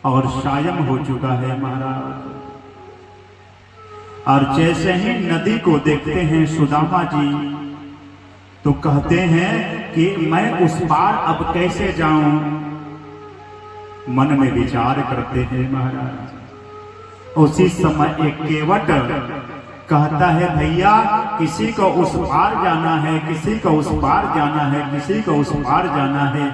और सायं हो चुका है महाराज। और जैसे ही नदी को देखते हैं सुदामा जी तो कहते हैं कि मैं उस पार अब कैसे जाऊं। मन में विचार करते हैं महाराज। उसी समय एक केवट कहता है भैया किसी को उस पार जाना है, किसी को उस पार जाना है, किसी को उस पार जाना है।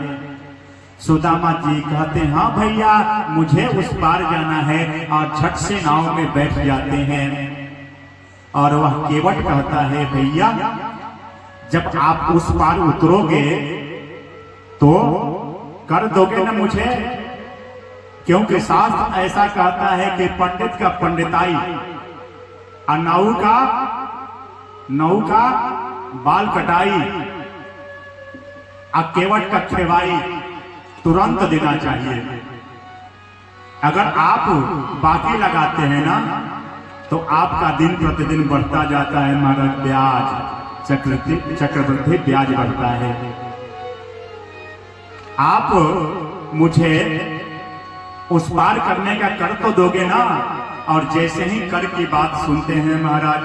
सुदामा जी कहते हैं हाँ भैया मुझे उस पार जाना है, और झट से नाव में बैठ जाते हैं। और वह केवट कहता है भैया जब आप उस पार उतरोगे तो कर दोगे ना मुझे, क्योंकि शास्त्र ऐसा कहता है कि पंडित का पंडिताई और नऊ का बाल कटाई और केवट का खेवाई तुरंत देना चाहिए। अगर आप बाकी लगाते हैं ना तो आपका दिन प्रतिदिन बढ़ता जाता है महाराज, ब्याज चक्रवृद्धि ब्याज बढ़ता है। आप मुझे उस पार करने का कर तो दोगे ना। और जैसे ही कर की बात सुनते हैं महाराज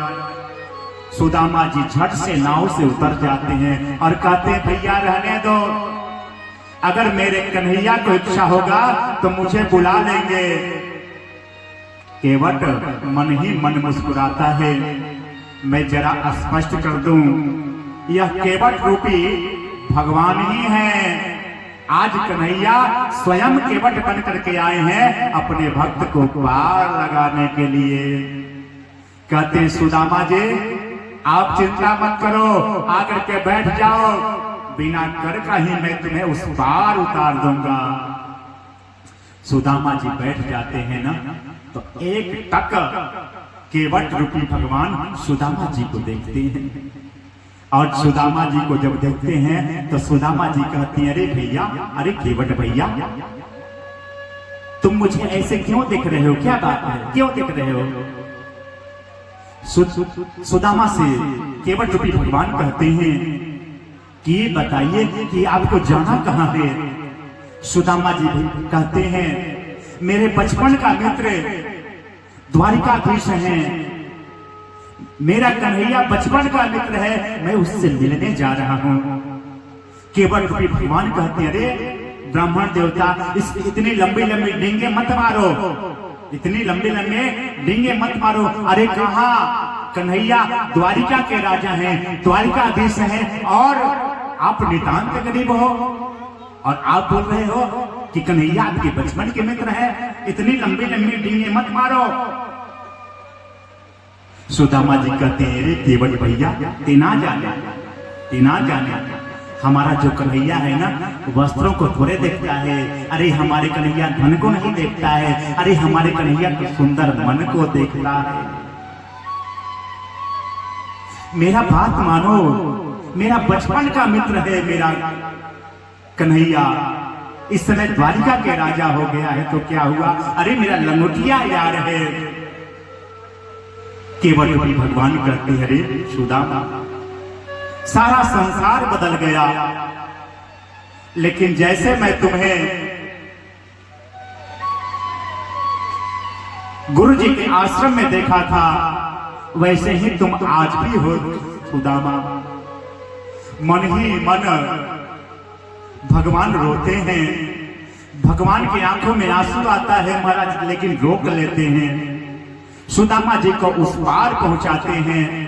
सुदामा जी झट से नाव से उतर जाते हैं और कहते हैं भैया रहने दो, अगर मेरे कन्हैया को इच्छा होगा तो मुझे बुला लेंगे। केवट मन ही मन मुस्कुराता है। मैं जरा स्पष्ट कर दूं, यह केवट रूपी भगवान ही है। आज कन्हैया स्वयं केवट बन करके आए हैं अपने भक्त को पार लगाने के लिए। कहते हैं सुदामा जी आप चिंता मत करो, आकर के बैठ जाओ, बिना कर का ही मैं तुम्हें उस पार उतार दूंगा। सुदामा जी बैठ जाते हैं ना तो एक टक केवट रूपी भगवान सुदामा जी को देखते हैं। और सुदामा जी को जब देखते हैं तो सुदामा जी कहती हैं अरे भैया, अरे केवट भैया तुम मुझे ऐसे क्यों देख रहे हो, क्या बात है, क्यों देख रहे हो। सुदामा से केवट रूपी भगवान कहते हैं कि बताइए कि आपको जाना कहां है। सुदामा जी कहते हैं मेरे बचपन का मित्र द्वारिकाधीश हैं, मेरा कन्हैया बचपन का मित्र है, मैं उससे मिलने जा रहा हूं। केवट रूपी भगवान कहते हैं अरे ब्राह्मण देवता इतनी लंबी लंबी डींगे मत मारो, इतनी लंबी लंबी डींगे मत मारो। अरे कहा कन्हैया द्वारिका के राजा हैं, द्वारिकाधीश हैं, और आप नितांत गरीब हो और आप बोल रहे हो कि कन्हैया आपके बचपन के मित्र है, इतनी लंबी लंबी डींगे मत मारो। सुदामा जी कहते हैं अरे केवट भैया तेना जाने हमारा जो कन्हैया है ना वस्त्रों को थोड़े देखता है, अरे हमारे कन्हैया धन को नहीं देखता है, अरे हमारे कन्हैया तो सुंदर मन को देखता है। मेरा बात मानो, मेरा बचपन का मित्र है मेरा कन्हैया, इस समय द्वारिका के राजा हो गया है तो क्या हुआ, अरे मेरा लंगोटिया यार है। केवट रूपी भगवान कहते हैं अरे सुदामा सारा संसार बदल गया, लेकिन जैसे मैं तुम्हें गुरु जी के आश्रम में देखा था वैसे ही तुम आज भी हो सुदामा। मन ही मन भगवान रोते हैं, भगवान की आंखों में आंसू आता है महाराज, लेकिन रोक लेते हैं। सुदामा जी को उस पार पहुंचाते हैं